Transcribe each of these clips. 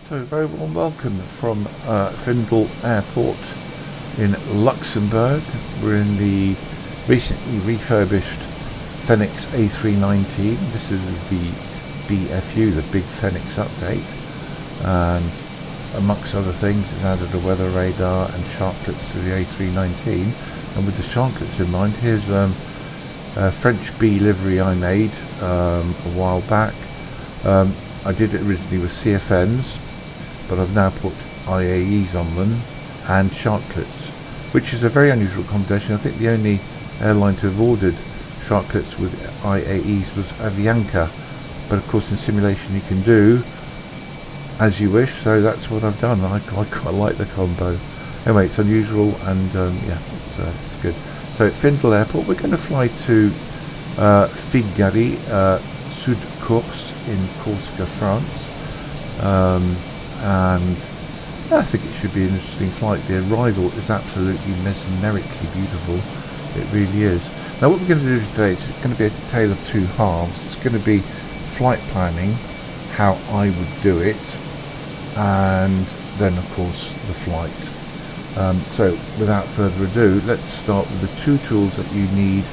So very warm welcome from Findel Airport in Luxembourg. We're in the recently refurbished Fenix A319. This is the BFU, the Big Fenix update, and amongst other things it's added a weather radar and sharklets to the A319. And with the sharklets in mind, here's a French B livery I made a while back. I did it originally with CFNs, but I've now put IAEs on them and sharklets, which is a very unusual combination. I think the only airline to have ordered sharklets with IAEs was Avianca, but of course in simulation you can do as you wish, so that's what I've done. I quite like the combo. Anyway, it's unusual, and yeah, it's good. So at Findel Airport, we're going to fly to Figari in Corsica, France, and I think it should be an interesting flight. The arrival is absolutely mesmerically beautiful. It really is. Now what we're going to do today is it's going to be a tale of two halves. It's going to be flight planning, how I would do it, and then of course the flight. So without further ado, let's start with the two tools that you need,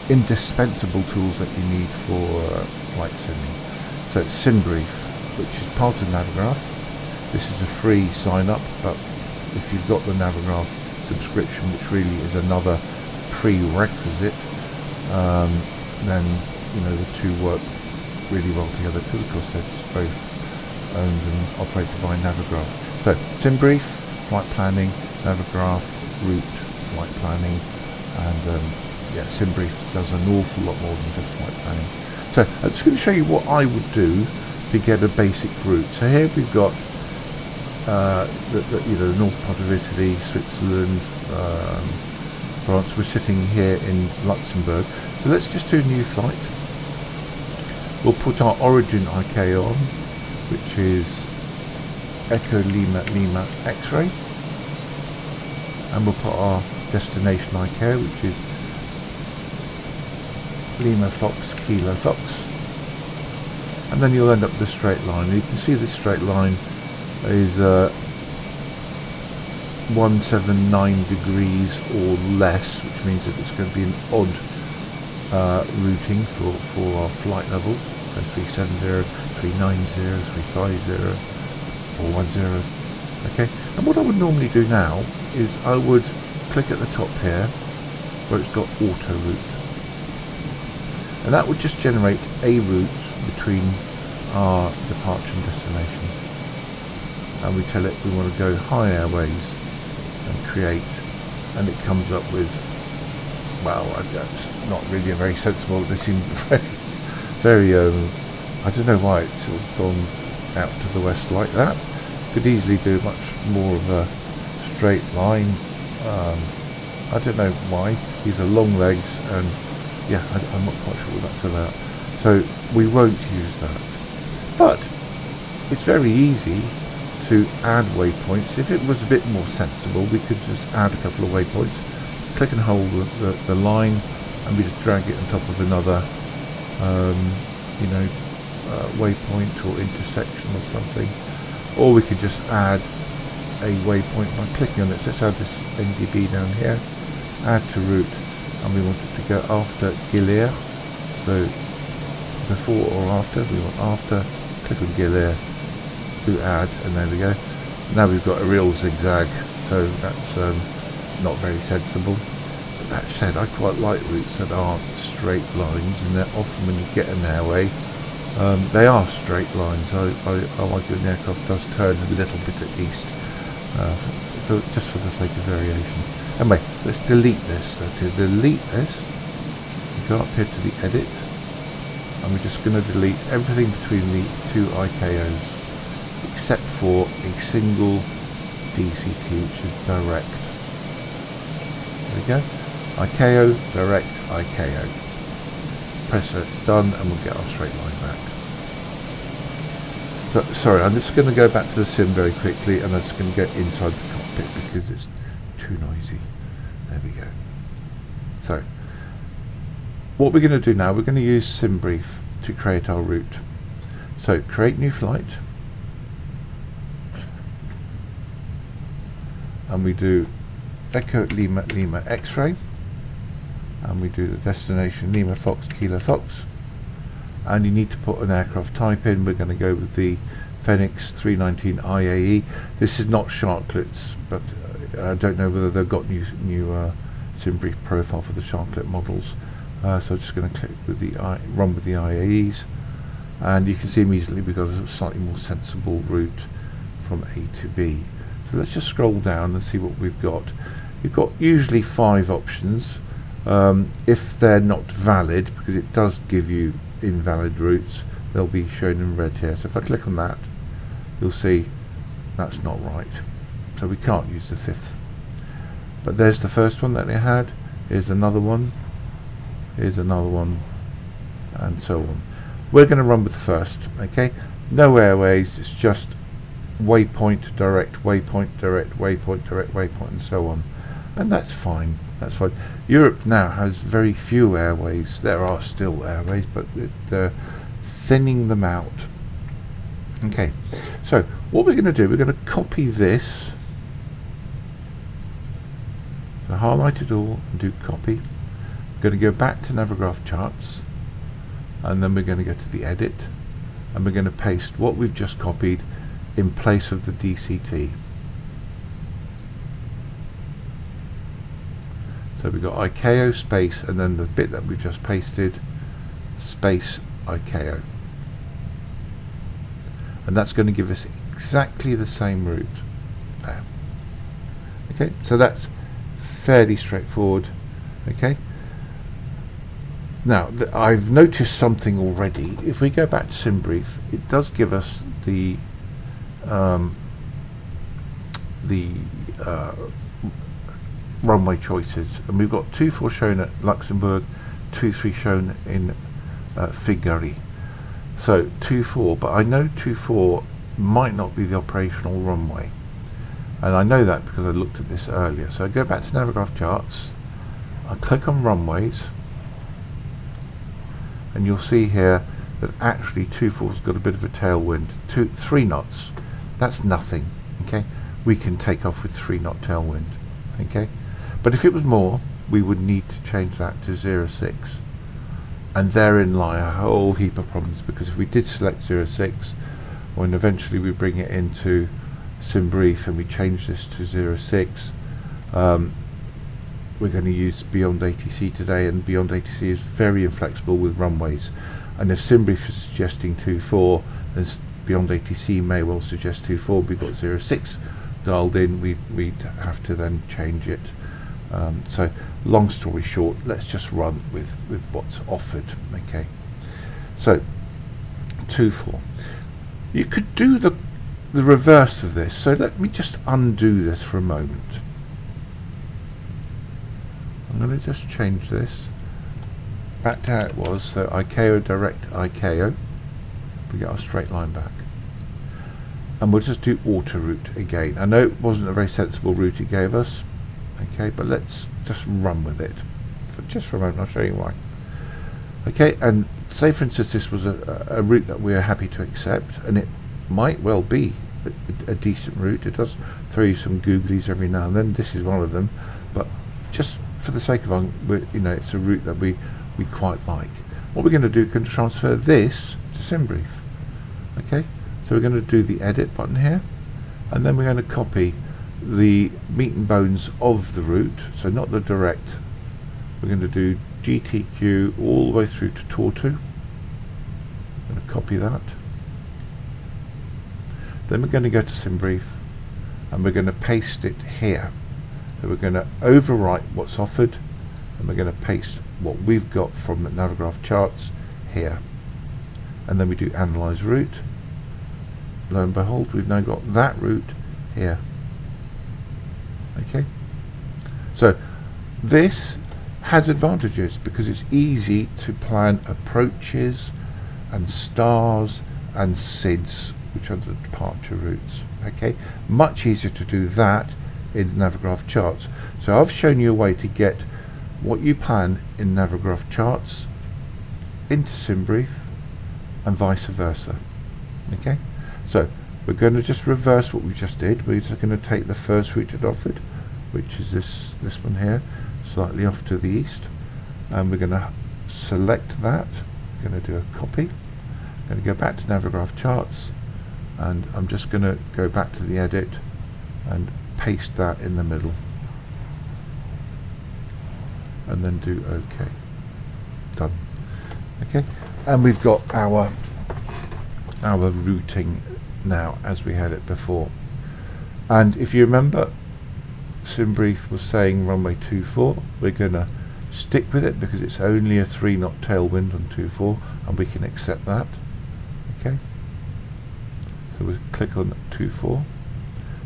indispensable tools that you need for flight simming. So it's SimBrief, which is part of Navigraph. This is a free sign up, but if you've got the Navigraph subscription, which really is another prerequisite, then you know the two work really well together, because of course they're both owned and operated by Navigraph. So SimBrief, flight planning; Navigraph, route flight planning, and yeah, SimBrief does an awful lot more than just flight planning. So I'm just going to show you what I would do to get a basic route. So here we've got the north part of Italy, Switzerland, France. We're sitting here in Luxembourg. So let's just do a new flight. We'll put our origin IK on, which is Echo Lima Lima X-ray, and we'll put our destination IK, which is Lima Fox Kilo Fox, and then you'll end up with a straight line. And you can see this straight line is 179 degrees or less, which means that it's going to be an odd routing for our flight level. So 370, 390, 350, 410. Okay, and what I would normally do now is I would click at the top here where it's got auto route, and that would just generate a route between our departure and destination. And we tell it we want to go high airways and create, and it comes up with, well, that's not really a very sensible. They seem very I don't know why it's sort of gone out to the west like that. Could easily do much more of a straight line. I don't know why. These are long legs, and yeah, I'm not quite sure what that's about. So we won't use that. But it's very easy to add waypoints. If it was a bit more sensible, we could just add a couple of waypoints, click and hold the line, and we just drag it on top of another waypoint or intersection or something. Or we could just add a waypoint by clicking on it. So let's add this NDB down here, add to route, and we want it to go after Gilead. So before or after, we want after, click on Gilead, do add, and there we go. Now we've got a real zigzag, so that's not very sensible. But that said, I quite like routes that aren't straight lines, and they're often, when you get an airway, they are straight lines. I like it when the aircraft does turn a little bit at least, just for the sake of variation. Anyway, let's delete this. So to delete this, we go up here to the edit, and we're just going to delete everything between the two IKOs, except for a single DCT, which is direct. There we go. IKO, direct, IKO. Press it, done, and we'll get our straight line back. So, sorry, I'm just going to go back to the sim very quickly, and I'm just going to get inside the cockpit because it's too noisy. There we go. So, what we're going to do now, we're going to use SimBrief to create our route. So, create new flight, and we do Echo Lima Lima X-ray, and we do the destination Lima Fox Kilo Fox, and you need to put an aircraft type in. We're going to go with the Phoenix 319 IAE. This is not Sharklets, but I don't know whether they've got new SimBrief profile for the Sharklet models. So I'm just going to click with the run with the IAEs, and you can see immediately we've got a slightly more sensible route from A to B. So let's just scroll down and see what we've got. You've got usually 5 options. If they're not valid, because it does give you invalid routes, they'll be shown in red here. So if I click on that, you'll see that's not right. So we can't use the 5th. But there's the first one that they had. Here's another one. Here's another one, and so on. We're going to run with the first. Okay, no airways. It's just waypoint, direct, waypoint, direct, waypoint, direct, waypoint, and so on. And that's fine. That's fine. Europe now has very few airways. There are still airways, but they're thinning them out. Okay, so what we're going to do, we're going to copy this. So highlight it all and do copy. We're going to go back to Navigraph Charts, and then we're going to go to the edit, and we're going to paste what we've just copied in place of the DCT. So we've got ICAO space, and then the bit that we just pasted, space ICAO. And that's going to give us exactly the same route there. Okay, so that's fairly straightforward. Okay. Now, I've noticed something already. If we go back to SimBrief, it does give us the runway choices, and we've got 24 shown at Luxembourg, 23 shown in Figari. So 24, but I know 24 might not be the operational runway, and I know that because I looked at this earlier. So I go back to Navigraph Charts, I click on runways, and you'll see here that actually 24's got a bit of a tailwind. 3 knots, that's nothing. Okay, we can take off with 3 knot tailwind. Okay, but if it was more, we would need to change that to 0.6, and therein lie a whole heap of problems, because if we did select 0.6, when eventually we bring it into SimBrief and we change this to 0.6, we're going to use Beyond ATC today, and Beyond ATC is very inflexible with runways, and if SimBrief is suggesting 2.4, then Beyond ATC may well suggest 2.4. We've got 0.6 dialed in, we'd have to then change it. So long story short, let's just run with what's offered. Okay, so 2.4. You could do the reverse of this, so let me just undo this for a moment. I'm going to just change this back to how it was. So ICAO direct ICAO, we get our straight line back, and we'll just do auto route again. I know it wasn't a very sensible route it gave us, okay, but let's just run with it for just for a moment. I'll show you why. Okay, and say for instance this was a route that we're happy to accept, and it might well be a decent route. It does throw you some googlies every now and then. This is one of them, but just for the sake of it's a route that we quite like. What we're going to do, can transfer this to SimBrief. Okay, so we're going to do the edit button here, and then we're going to copy the meat and bones of the route, so not the direct. We're going to do GTQ all the way through to Tortu. I'm going to copy that. Then we're going to go to SimBrief, and we're going to paste it here. So we're going to overwrite what's offered, and we're going to paste what we've got from the Navigraph Charts here. And then we do analyze route. Lo and behold, we've now got that route here. Okay, so this has advantages because it's easy to plan approaches and stars and SIDS, which are the departure routes. Okay, much easier to do that in Navigraph Charts. So I've shown you a way to get what you plan in Navigraph Charts into SimBrief and vice versa. Okay, so we're going to just reverse what we just did. We're just going to take the first route it offered, which is this one here, slightly off to the east, and we're going to select that. We're going to do a copy. I'm going to go back to Navigraph Charts, and I'm just going to go back to the edit and paste that in the middle, and then do OK. Done. Okay, and we've got our routing now as we had it before. And if you remember, SimBrief was saying runway 24. We're going to stick with it because it's only a 3-knot tailwind on 24, and we can accept that. Okay, so we'll click on 24.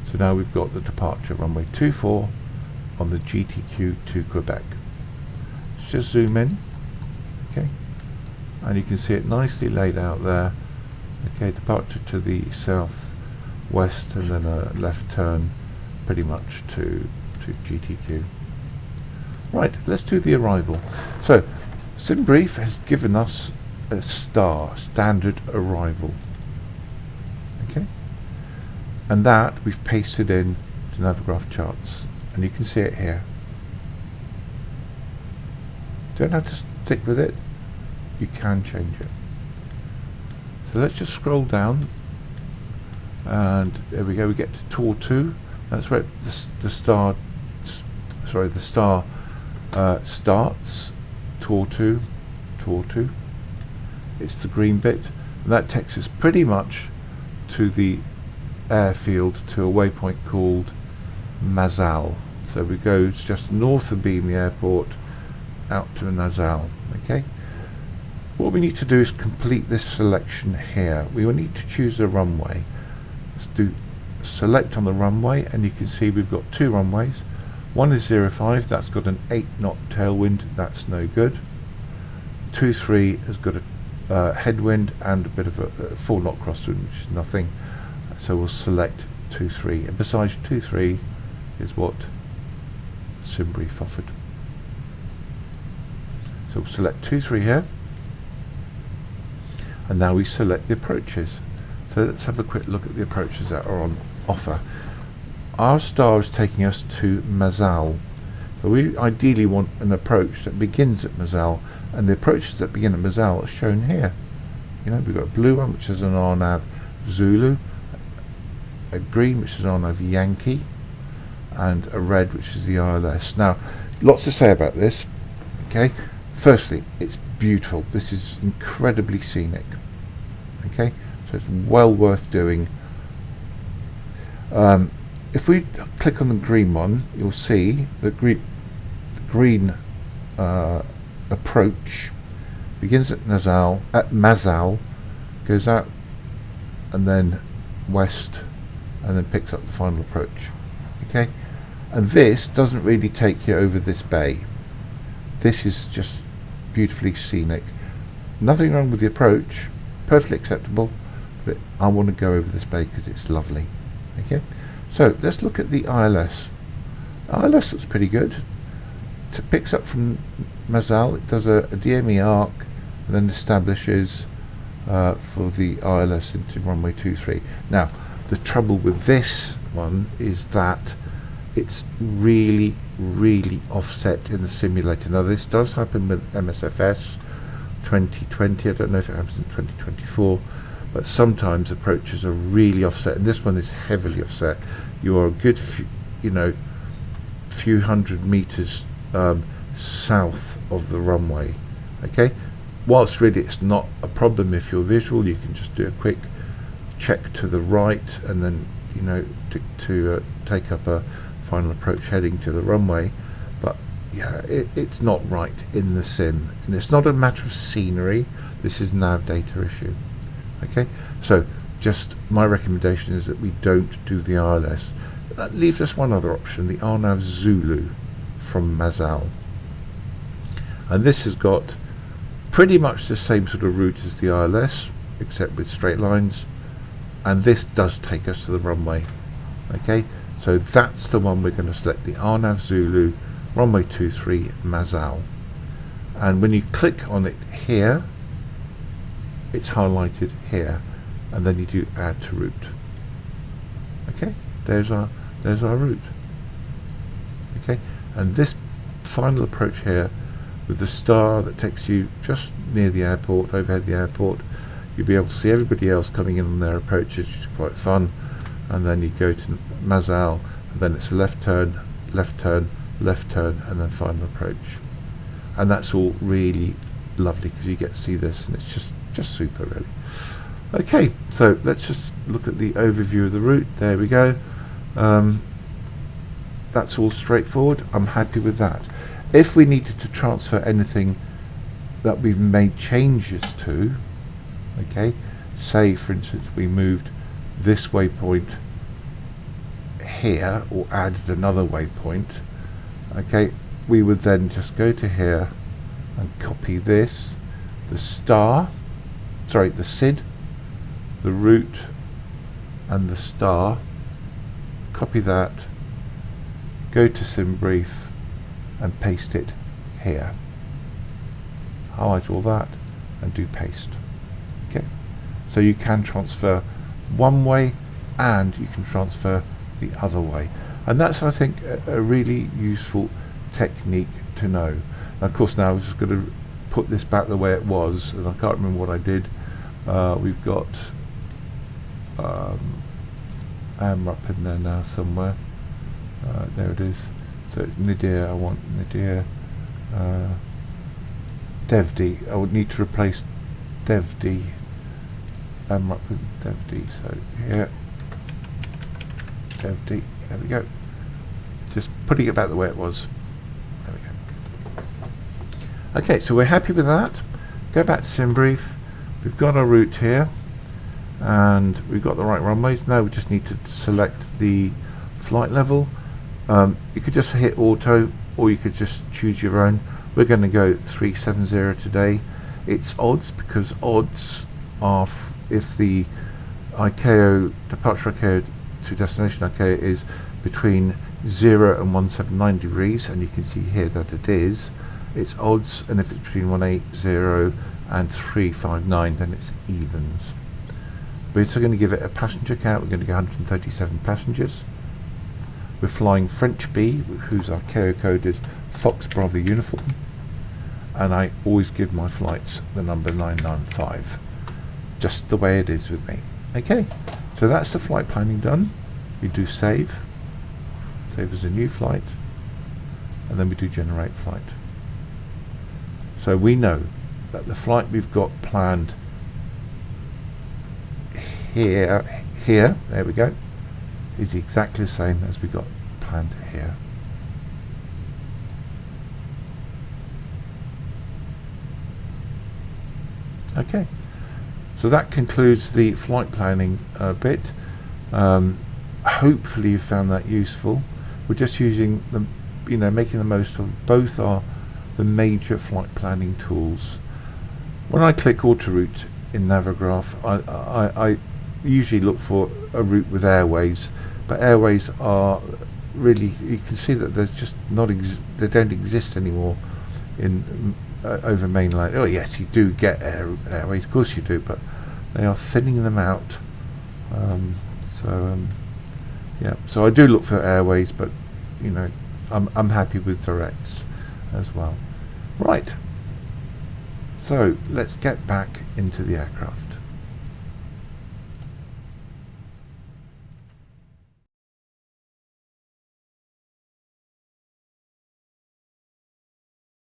So now we've got the departure runway 24 on the GTQ to Quebec. Let's just zoom in. Okay, and you can see it nicely laid out there. Okay, departure to the southwest, and then a left turn pretty much to GTQ. Right, let's do the arrival. So SimBrief has given us a standard arrival. Okay, and that we've pasted in to Navigraph Charts, and you can see it here. Don't have to stick with it, you can change it. So let's just scroll down, and there we go, we get to Tour 2. That's where the star starts. Tour 2. It's the green bit, and that takes us pretty much to the airfield, to a waypoint called Mazal. So we go just north of Beamley Airport out to Mazal. Okay, what we need to do is complete this selection here. We will need to choose a runway. Let's do select on the runway, and you can see we've got two runways. One is 05, that's got an 8-knot tailwind, that's no good. 23 has got a headwind and a bit of a 4-knot crosswind, which is nothing. So we'll select 23, and besides 23 is what SimBrief offered. So we'll select 23 here, and now we select the approaches. So let's have a quick look at the approaches that are on offer. Our star is taking us to Mazal. So we ideally want an approach that begins at Mazal, and the approaches that begin at Mazal are shown here. You know, we've got a blue one, which is an RNAV Zulu, a green, which is RNAV Yankee, and a red, which is the ILS. Now, lots to say about this. Okay, firstly, it's beautiful. This is incredibly scenic. Okay, so it's well worth doing. If we click on the green one, you'll see the green approach begins at Mazal, goes out and then west, and then picks up the final approach. Okay, and this doesn't really take you over this bay. This is just beautifully scenic. Nothing wrong with the approach, perfectly acceptable, but I want to go over this bay because it's lovely. Okay, so let's look at the ILS. ILS looks pretty good. It picks up from Mazal, it does a DME arc, and then establishes for the ILS into runway 23. Now, the trouble with this one is that it's really offset in the simulator. Now, this does happen with MSFS 2020. I don't know if it happens in 2024, but sometimes approaches are really offset, and this one is heavily offset. You are a good few hundred meters south of the runway. Okay, whilst really it's not a problem if you're visual, you can just do a quick check to the right, and then to take up a final approach heading to the runway. But yeah, it's not right in the sim, and it's not a matter of scenery. This is nav data issue. Okay, so just my recommendation is that we don't do the ILS. That leaves us one other option, the RNAV Zulu from Mazal, and this has got pretty much the same sort of route as the ILS, except with straight lines, and this does take us to the runway. Okay, so that's the one we're going to select, the RNAV Zulu, runway 23 Mazal, and when you click on it here, it's highlighted here, and then you do add to route. Okay, there's our route. Okay, and this final approach here with the star that takes you just near the airport, overhead the airport, you'll be able to see everybody else coming in on their approaches, which is quite fun. And then you go to Mazal, and then it's a left turn, left turn, left turn, and then final approach. And that's all really lovely because you get to see this, and it's just super, really. Okay, so let's just look at the overview of the route. There we go. That's all straightforward. I'm happy with that. If we needed to transfer anything that we've made changes to, okay, say for instance we moved this waypoint here or added another waypoint, okay, we would then just go to here and copy this, the SID, the route and the star, copy that, go to SimBrief and paste it here. Highlight all that and do paste. Okay, so you can transfer one way and you can transfer the other way, and that's, I think, a really useful technique to know. And of course now I'm just going to put this back the way it was, and I can't remember what I did. We've got up in there now somewhere. There it is. So it's Nadir. I want Nadir DevD. I would need to replace DevD. Up with DevD. So here, DevD. There we go. Just putting it back the way it was. There we go. Okay, so we're happy with that. Go back to SimBrief. We've got our route here, and we've got the right runways. Now we just need to select the flight level. You could just hit auto, or you could just choose your own. We're going to go 370 today. It's odds, because odds are if the ICAO, departure ICAO to destination ICAO is between 0 and 179 degrees, and you can see here that it is. It's odds, and if it's between 180 and 359, then it's evens. We're also going to give it a passenger count. We're going to get 137 passengers. We're flying French B, whose ICAO code is Fox Bravo Uniform, and I always give my flights the number 995, just the way it is with me. Okay, so that's the flight planning done. We do save as a new flight, and then we do generate flight. So we know that the flight we've got planned here, there we go, is exactly the same as we got planned here. Okay, so that concludes the flight planning bit. Hopefully you found that useful. We're just using the, making the most of both the major flight planning tools. When I click Autoroute in Navigraph, I usually look for a route with airways, but airways are really, you can see that there's just not they don't exist anymore in over mainland. Oh yes, you do get airways, of course you do, but they are thinning them out. Yeah, so I do look for airways, but I'm happy with directs as well. Right, so let's get back into the aircraft.